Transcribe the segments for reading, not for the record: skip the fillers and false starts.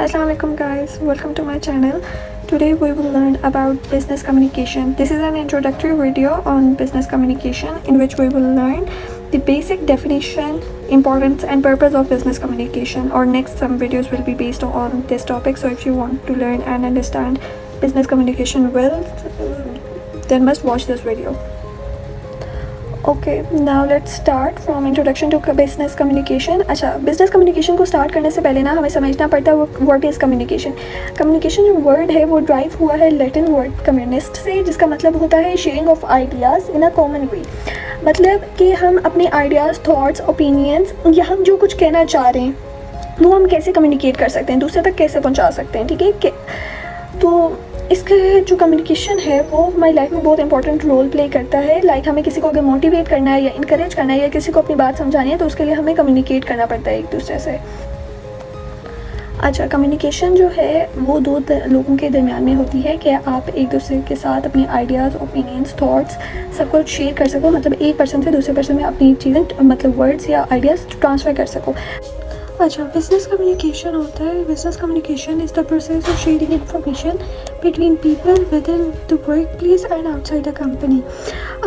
Assalamualaikum guys, welcome to my channel. Today we will learn about business communication. This is an introductory video on business communication in which we will learn the basic definition, importance and purpose of business communication. Or next some videos will be based on this topic, so if you want to learn and understand business communication well, then must watch this video. Okay now let's start from introduction to business communication. अच्छा, business communication को start करने से पहले ना हमें समझना पड़ता है व्हाट इज़ कम्युनिकेशन. कम्युनिकेशन जो वर्ड है वो ड्राइव हुआ है लैटिन वर्ड कम्युनिस्ट से, जिसका मतलब होता है sharing of ideas in a common वे. मतलब कि हम अपने आइडियाज़, थॉट्स, ओपिनियंस या हम जो कुछ कहना चाह रहे हैं वो हम कैसे कम्युनिकेट कर सकते हैं, दूसरे तक कैसे पहुँचा सकते हैं. ठीक है, तो इसका जो कम्युनिकेशन है वो हमारी लाइफ में बहुत इंपॉर्टेंट रोल प्ले करता है. लाइक हमें किसी को अगर मोटिवेट करना है या इनकरेज करना है या किसी को अपनी बात समझानी है तो उसके लिए हमें कम्युनिकेट करना पड़ता है एक दूसरे से. अच्छा, कम्युनिकेशन जो है वो दो लोगों के दरमियान में होती है कि आप एक दूसरे के साथ अपने आइडियाज़, ओपिनियंस, थॉट्स सब कुछ शेयर कर सको. मतलब एक पर्सन से दूसरे पर्सन में अपनी चीज़ें, मतलब वर्ड्स या आइडियाज़ ट्रांसफ़र कर सको. अच्छा, बिजनेस कम्युनिकेशन होता है. Business communication is the process of sharing information between people with in the work place and outside the company.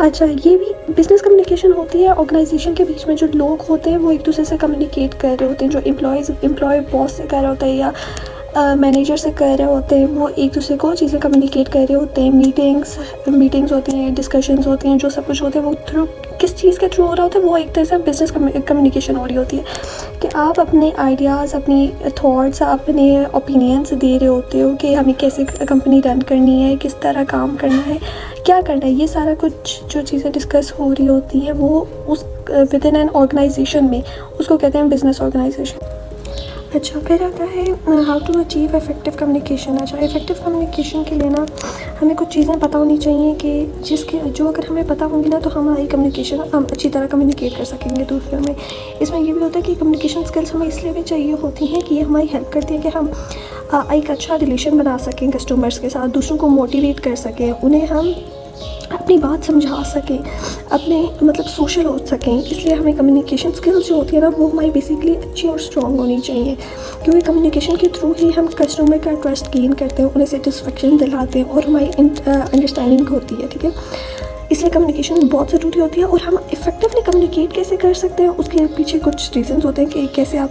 अच्छा, ये भी बिजनेस कम्युनिकेशन होती है ऑर्गेनाइजेशन के बीच में. जो लोग होते हैं वो एक दूसरे से कम्युनिकेट कर रहे होते हैं. जो एम्प्लॉय बॉस से कर रहा होता है या मैनेजर से कर रहे होते हैं, वो एक दूसरे को चीज़ें कम्युनिकेट कर रहे होते हैं. मीटिंग्स होती हैं, डिस्कशंस होती हैं, जो सब कुछ होता है वो थ्रू किस चीज़ के थ्रू हो रहा होता है, वो एक तरह से बिजनेस कम्युनिकेशन हो रही होती है कि आप अपने आइडियाज़, अपनी थॉट्स, अपने ओपिनियंस दे रहे होते हो कि हमें कैसे कंपनी रन करनी है, किस तरह काम करना है, क्या करना है. ये सारा कुछ जो चीज़ें डिस्कस हो रही होती हैं वो उस विद इन एन ऑर्गेनाइजेशन में, उसको कहते हैं बिजनेस ऑर्गेनाइजेशन. अच्छा, फिर आता है how to achieve effective communication. अच्छा, इफ़ेक्टिव कम्युनिकेशन के लिए ना हमें कुछ चीज़ें पता होनी चाहिए कि जो अगर हमें पता होंगी ना तो हमारी कम्युनिकेशन हम अच्छी तरह कम्युनिकेट कर सकेंगे दूसरों में. इसमें ये भी होता है कि कम्युनिकेशन स्किल्स हमें इसलिए भी चाहिए होती हैं कि ये हमारी हेल्प करती है कि हम एक अच्छा रिलेशन बना सकें कस्टमर्स के साथ, दूसरों को मोटिवेट कर सकें, उन्हें हम अपनी बात समझा सकें, अपने मतलब सोशल हो सकें. इसलिए हमें कम्युनिकेशन स्किल्स जो होती है ना वो हमारी बेसिकली अच्छी और स्ट्रॉन्ग होनी चाहिए, क्योंकि कम्युनिकेशन के थ्रू ही हम कस्टमर का ट्रस्ट गेन करते हैं, उन्हें सेटिस्फेक्शन दिलाते हैं और हमारी अंडरस्टैंडिंग होती है. ठीक है, इसलिए कम्युनिकेशन बहुत ज़रूरी होती है. और हम इफ़ेक्टिवली कम्युनिकेट कैसे कर सकते हैं उसके पीछे कुछ रीजंस होते हैं कि कैसे आप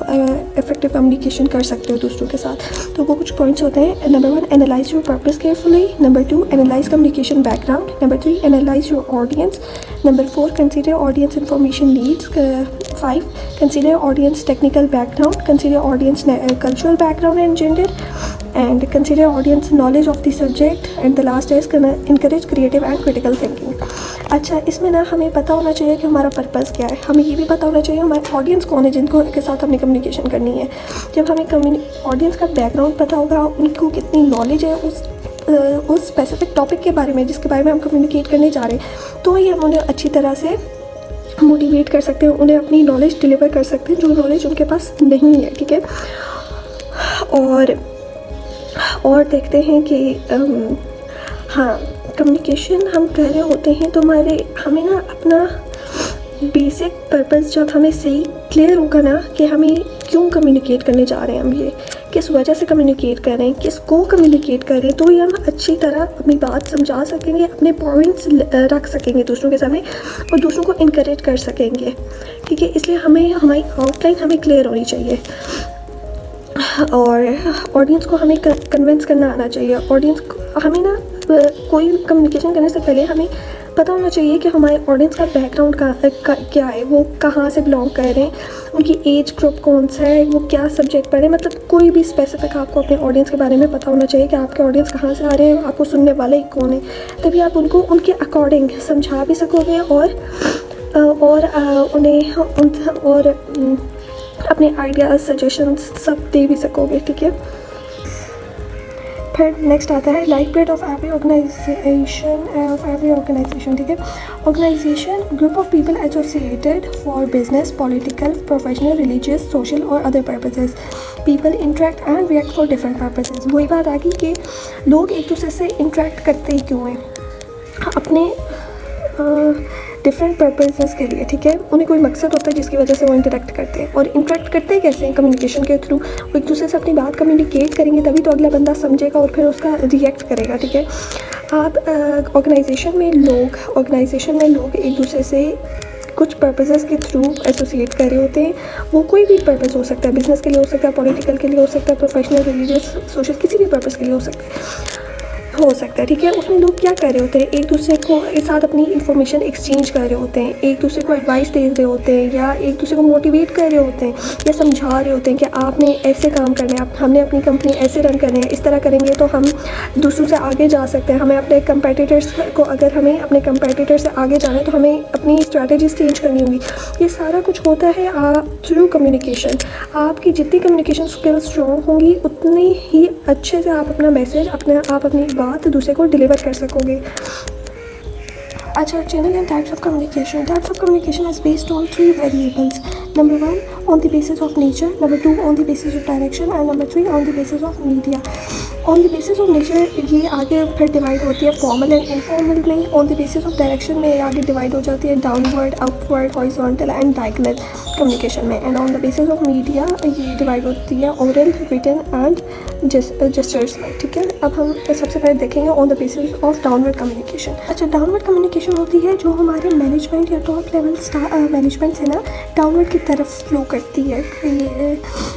इफ़ेक्टिव कम्युनिकेशन कर सकते हो दूसरों के साथ. तो वो कुछ पॉइंट्स होते हैं. Number 1, analyse your purpose carefully. Number 2, analyse communication background. Number 3, analyse your audience. Number 4, consider audience information needs. 5, consider audience technical background. Consider audience cultural background and gender. And consider audience knowledge of the subject. And the last is encourage creative and critical thinking. अच्छा, इसमें ना हमें पता होना चाहिए कि हमारा purpose क्या है. हमें ये भी पता होना चाहिए हमारे ऑडियंस कौन है जिनको के साथ हमने कम्युनिकेशन करनी है. जब हमें ऑडियंस का बैकग्राउंड पता होगा, उनको कितनी नॉलेज है उस स्पेसिफिक टॉपिक के बारे में जिसके बारे में हम कम्युनिकेट करने जा रहे हैं, तो ही हम उन्हें अच्छी तरह से मोटिवेट कर सकते हैं, उन्हें अपनी नॉलेज डिलीवर कर सकते हैं जो नॉलेज उनके पास नहीं है. ठीक है, और देखते हैं कि हाँ, कम्युनिकेशन हम कर रहे होते हैं तो हमें ना अपना बेसिक पर्पस जब हमें सही क्लियर होगा ना कि हमें क्यों कम्युनिकेट करने जा रहे हैं, हम ये किस वजह से कम्युनिकेट कर रहे हैं, किसको कम्युनिकेट कर रहे हैं, तो ये हम अच्छी तरह अपनी बात समझा सकेंगे, अपने पॉइंट्स रख सकेंगे दूसरों के सामने और दूसरों को इनकरेज कर सकेंगे. ठीक है, इसलिए हमारी आउटलाइन हमें क्लियर होनी चाहिए और ऑडियंस को हमें कन्विंस करना आना चाहिए. ऑडियंस को हमें ना कोई कम्युनिकेशन करने से पहले हमें पता होना चाहिए कि हमारे ऑडियंस का बैकग्राउंड क्या है, वो कहाँ से बिलोंग कर रहे हैं, उनकी एज ग्रुप कौन सा है, वो क्या सब्जेक्ट पढ़े. मतलब कोई भी स्पेसिफिक आपको अपने ऑडियंस के बारे में पता होना चाहिए कि आपके ऑडियंस कहाँ से आ रहे हैं, आपको सुनने वाले कौन है. तभी आप उनको उनके अकॉर्डिंग समझा भी सकोगे और उन्हें अपने आइडियाज़, सजेशंस सब दे भी सकोगे. ठीक है, फिर नेक्स्ट आता है life period of every organisation. ठीक है, organisation group of people associated for business, political, professional, religious, social और other purposes. People interact and react for different purposes. वही बात आ गई कि लोग एक दूसरे से इंटरेक्ट करते ही क्यों हैं. अपने डिफरेंट पर्पसेस के लिए, ठीक है। उन्हें कोई मकसद होता है जिसकी वजह से वो इंटरेक्ट करते हैं। और इंटरेक्ट करते हैं कैसे हैं? कम्युनिकेशन के थ्रू। वो एक दूसरे से अपनी बात कम्युनिकेट करेंगे तभी तो अगला बंदा समझेगा और फिर उसका रिएक्ट करेगा, ठीक है। आप ऑर्गेनाइजेशन में लोग एक दूसरे से कुछ पर्पसेस के थ्रू एसोसिएट कर रहे होते हैं। वो कोई भी पर्पस हो सकता है, बिजनेस के लिए हो सकता है, पॉलिटिकल के लिए हो सकता है, प्रोफेशनल, रिलीजियस, सोशल, किसी भी पर्पस के लिए हो सकता है, ठीक है। उसमें लोग क्या कर रहे होते हैं? एक दूसरे को एक साथ अपनी इन्फॉर्मेशन एक्सचेंज कर रहे होते हैं, एक दूसरे को एडवाइस दे रहे होते हैं, या एक दूसरे को मोटिवेट कर रहे होते हैं, या समझा रहे होते हैं कि आपने ऐसे काम करना है, हमने अपनी कंपनी ऐसे रन करनी है, इस तरह करेंगे तो हम दूसरों से आगे जा सकते हैं। हमें अपने कंपेटिटर्स को, अगर हमें अपने कंपेटिटर से आगे जाना है तो हमें अपनी स्ट्रैटेजीज चेंज करनी होगी। ये सारा कुछ होता है थ्रू कम्युनिकेशन। आपकी जितनी कम्युनिकेशन स्किल्स स्ट्रॉन्ग होंगी उतनी ही अच्छे से आप अपना मैसेज, आप अपनी बात दूसरे को डिलीवर कर सकोगे। अच्छा, channel and types of communication. Types of communication is based on 3 variables. Number 1, on the basis of nature. Number 2, on the basis of direction. And number 3, on the basis of media. On the basis of nature ये आगे फिर divide होती है formal and informal में। On the basis of direction में आगे divide हो जाती है downward, upward, horizontal and diagonal communication में। And on the basis of media ये डिवाइड होती है ओरल, रिटन एंड जेस्चर्स में, ठीक है। अब हम सबसे पहले देखेंगे on the basis of downward communication. अच्छा, डाउनवर्ड कम्युनिकेशन होती है जो हमारे मैनेजमेंट या टॉप लेवल मैनेजमेंट से ना डाउनवर्ड की तरफ फ्लो करती है,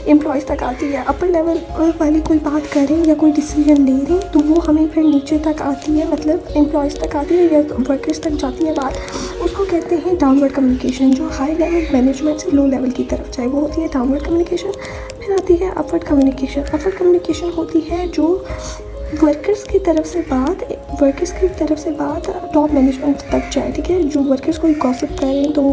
एम्प्लॉयज़ तक आती है। अपर लेवल वाली कोई बात करें या कोई डिसीजन ले रहे हैं तो वो हमें फिर नीचे तक आती है, मतलब एम्प्लॉयज़ तक आती है या वर्कर्स तक जाती है बात। उसको कहते हैं डाउनवर्ड कम्युनिकेशन। जो हाई लेवल मैनेजमेंट से लो लेवल की तरफ जाए वो होती है डाउनवर्ड कम्युनिकेशन। फिर आती है अपवर्ड कम्युनिकेशन। अपवर्ड कम्युनिकेशन होती है जो वर्कर्स की तरफ से बात टॉप मैनेजमेंट तक जाए, ठीक है। जो वर्कर्स कोई गॉसिप करें तो वो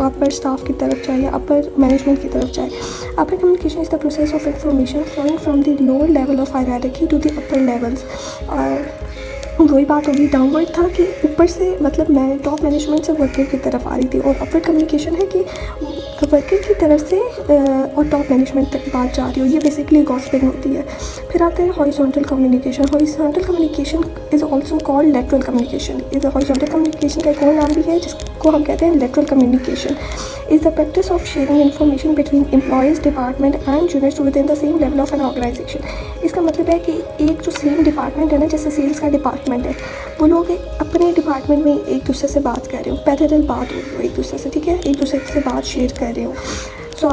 अपर स्टाफ की तरफ जाए या अपर मैनेजमेंट की तरफ जाए। Upper communication is the process of information flowing from the lower level of hierarchy to the upper levels. वही बात होगी, डाउनवर्ड था कि ऊपर से, मतलब मैं टॉप मैनेजमेंट से वर्कर की तरफ आ रही थी, और अपवर्ड कम्युनिकेशन है कि वर्कर की तरफ से और टॉप मैनेजमेंट तक बात जा रही हो। ये बेसिकली गॉसिपिंग होती है। फिर आते हैं horizontal communication. Horizontal communication is also called lateral communication. Is horizontal communication का एक और नाम भी है जिसको हम कहते हैं lateral communication. Is the practice of sharing information between employees, department and juniors within the same level of an organisation. इसका मतलब है कि एक जो सेम डिपार्टमेंट है ना, जैसे सेल्स का डिपार्टमेंट है, वो लोग अपने डिपार्टमेंट में एक दूसरे से बात कर रहे हो, पैरेलल बात हो रही हो एक दूसरे से, ठीक है, एक दूसरे से बात शेयर कर रहे हो। सो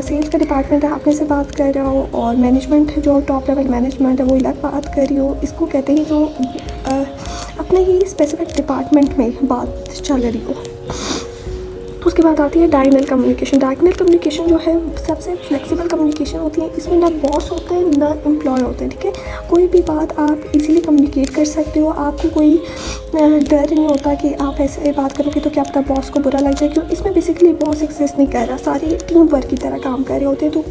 सेल्स का डिपार्टमेंट है, अपने से बात कर रहे हो, और मैनेजमेंट है जो टॉप लेवल मैनेजमेंट है वो अलग बात कर रही हो। इसको कहते हैं जो अपने ही स्पेसिफिक डिपार्टमेंट में बात चल रही हो। तो उसके बाद आती है डायगोनल कम्युनिकेशन। डायगोनल कम्युनिकेशन जो है सबसे फ्लेक्सिबल कम्युनिकेशन होती है। इसमें ना बॉस होते हैं ना एम्प्लॉय होते हैं, ठीक है। कोई भी बात आप इजीली कम्युनिकेट कर सकते हो। आपको कोई डर नहीं होता कि आप ऐसे बात करोगे तो क्या पता बॉस को बुरा लग जाए, क्यों। इसमें बेसिकली बॉस एक्सिस्ट नहीं कर रहा, सारे टीम वर्क की तरह काम कर रहे होते हैं। तो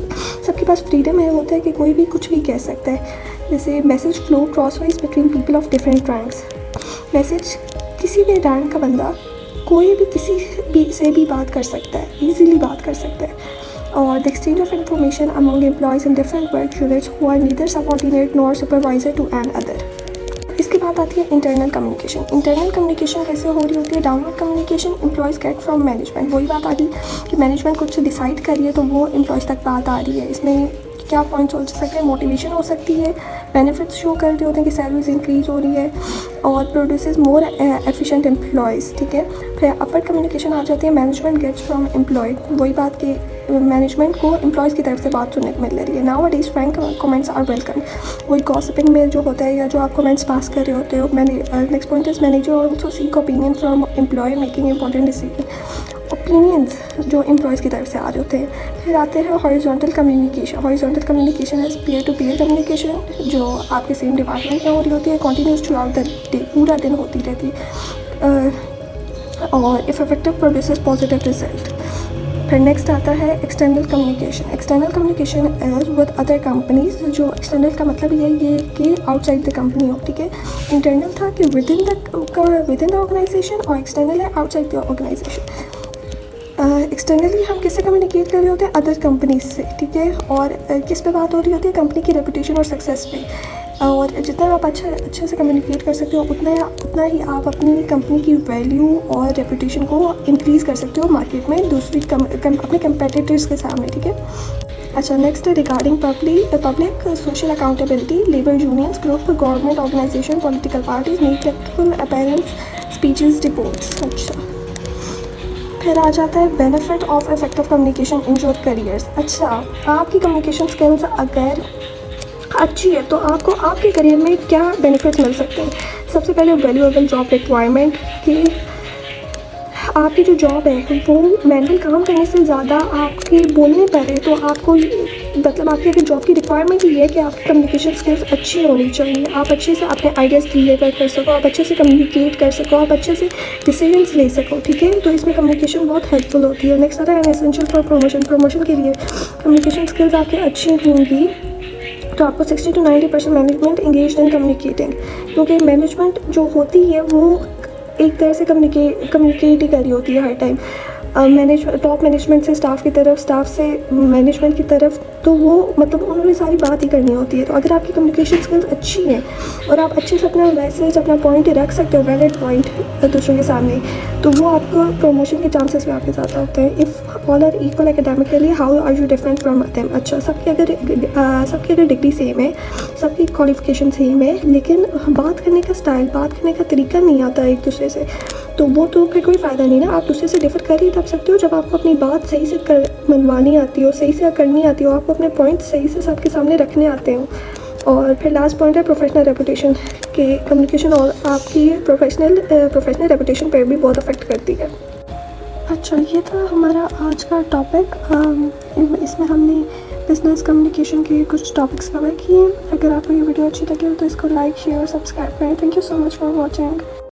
सबके पास फ्रीडम है होता है कि कोई भी कुछ भी कह सकता है। जैसे message flow crosswise between people of different ranks. Message किसी भी रैंक का बंदा कोई भी किसी भी से भी बात कर सकता है, इजीली बात कर सकता है। और the exchange of information among employees in different work units who are neither subordinate nor supervisor to another. इसके बाद आती है इंटरनल कम्युनिकेशन। इंटरनल कम्युनिकेशन कैसे हो रही होती है? Downward communication employees get from management. वही बात आ गई कि मैनेजमेंट कुछ डिसाइड कर रही है तो वो एम्प्लॉयज़ तक बात आ रही है। इसमें क्या पॉइंट्स हो सकते हैं? मोटिवेशन हो सकती है, बेनिफिट्स शो कर रहे होते हैं कि सैलरीज इंक्रीज हो रही है, और प्रोड्यूसेस मोर एफिशिएंट एम्प्लॉयज़, ठीक है। फिर अपर कम्युनिकेशन आ जाती है, मैनेजमेंट गेट्स फ्रॉम एम्प्लॉय। वही बात कि मैनेजमेंट को एम्प्लॉयज़ की तरफ से बात सुनने को मिल रही है। Nowadays frank comments are welcome. वही गॉसिपिंग में जो होता है या जो आप कमेंट्स पास कर रहे होते हो। Next point is manager also seek opinion from employ making important decision. Opinions जो एम्प्लॉयज़ की तरफ से आ रहे होते हैं। फिर आते हैं horizontal communication. Horizontal communication is peer to peer communication, जो आपके सेम डिपार्टमेंट में हो रही होती है, continuous throughout the day, पूरा दिन होती रहती है, और if effective produces positive result. फिर नेक्स्ट आता है external communication. External communication as with other companies. जो एक्सटर्नल का मतलब ये कि आउटसाइड द कंपनी हो, ठीक है। इंटरनल था कि विद इन द ऑर्गेनाइजेशन, और एक्सटर्नल है आउटसाइड द ऑर्गेनाइजेशन। एक्सटर्नली हम किससे कम्युनिकेट कर रहे होते हैं? अदर कंपनीज से, ठीक है। और किस पे बात हो रही होती है? कंपनी की रेपुटेशन और सक्सेस पे। और जितना आप अच्छे से कम्युनिकेट कर सकते हो उतना ही आप अपनी कंपनी की वैल्यू और रेपुटेशन को इंक्रीज़ कर सकते हो मार्केट में अपने कंपेटिटर्स के सामने, ठीक है। अच्छा, next regarding public social accountability, labour unions, group, government organisation, political parties, negative appearance, speeches, reports. अच्छा, फिर आ जाता है benefit of effective communication in your careers. अच्छा, आपकी कम्युनिकेशन स्किल्स अगर अच्छी है तो आपको आपके करियर में क्या बेनिफिट्स मिल सकते हैं। सबसे पहले वैल्यूएबल जॉब रिक्वायरमेंट कि आपकी जो जॉब है वो मैनुअल काम करने से ज़्यादा आपके बोलने पर है, तो आपको मतलब आपकी अगर जॉब की रिक्वायरमेंट ही है कि आपकी कम्युनिकेशन स्किल्स अच्छी होनी चाहिए, आप अच्छे से अपने आइडियाज़ डिलीवर कर सको, आप अच्छे से कम्युनिकेट कर सको, आप अच्छे से डिसीजंस ले सको, ठीक है। तो इसमें कम्युनिकेशन बहुत हेल्पफुल होती है। नेक्स्ट आता है एसेंशियल फॉर प्रमोशन के लिए कम्युनिकेशन स्किल्स आपकी अच्छी होंगी तो आपको 60 to 90% management engage in communicating, क्योंकि मैनेजमेंट जो होती है वो एक तरह से कम्युनिकेट ही कर रही होती है हर टाइम, टॉप मैनेजमेंट से स्टाफ की तरफ, स्टाफ से मैनेजमेंट की तरफ, तो वो मतलब उन्होंने सारी बात ही करनी होती है। तो अगर आपकी कम्युनिकेशन स्किल्स अच्छी हैं और आप अच्छे से अपना मैसेज, अपना पॉइंट रख सकते हो, वैलिड पॉइंट दूसरों के सामने, तो वो आपको प्रमोशन के चांसेस भी आपके ज़्यादा होते हैं। If all are equal academically, how are you different from them. अच्छा, सबकी अगर डिग्री सेम है, सबकी क्वालिफिकेशन सेम है, लेकिन बात करने का स्टाइल, बात करने का तरीका नहीं आता एक दूसरे से, तो वो तो फिर कोई फ़ायदा नहीं ना। आप दूसरे से डिफर कर ही तब सकते हो जब आपको अपनी बात सही से मनवानी आती हो, सही से करनी आती हो, आपको अपने पॉइंट सही से सबके सामने रखने आते हो। और फिर लास्ट पॉइंट है प्रोफेशनल रेपुटेशन के कम्युनिकेशन और आपकी प्रोफेशनल रेपुटेशन पर भी बहुत अफेक्ट करती है। अच्छा, ये था हमारा आज का टॉपिक। इसमें हमने बिजनेस कम्युनिकेशन के कुछ टॉपिक्स कवर किए। अगर आपको ये वीडियो अच्छी लगी हो तो इसको लाइक, शेयर और सब्सक्राइब करें। Thank you so much for watching.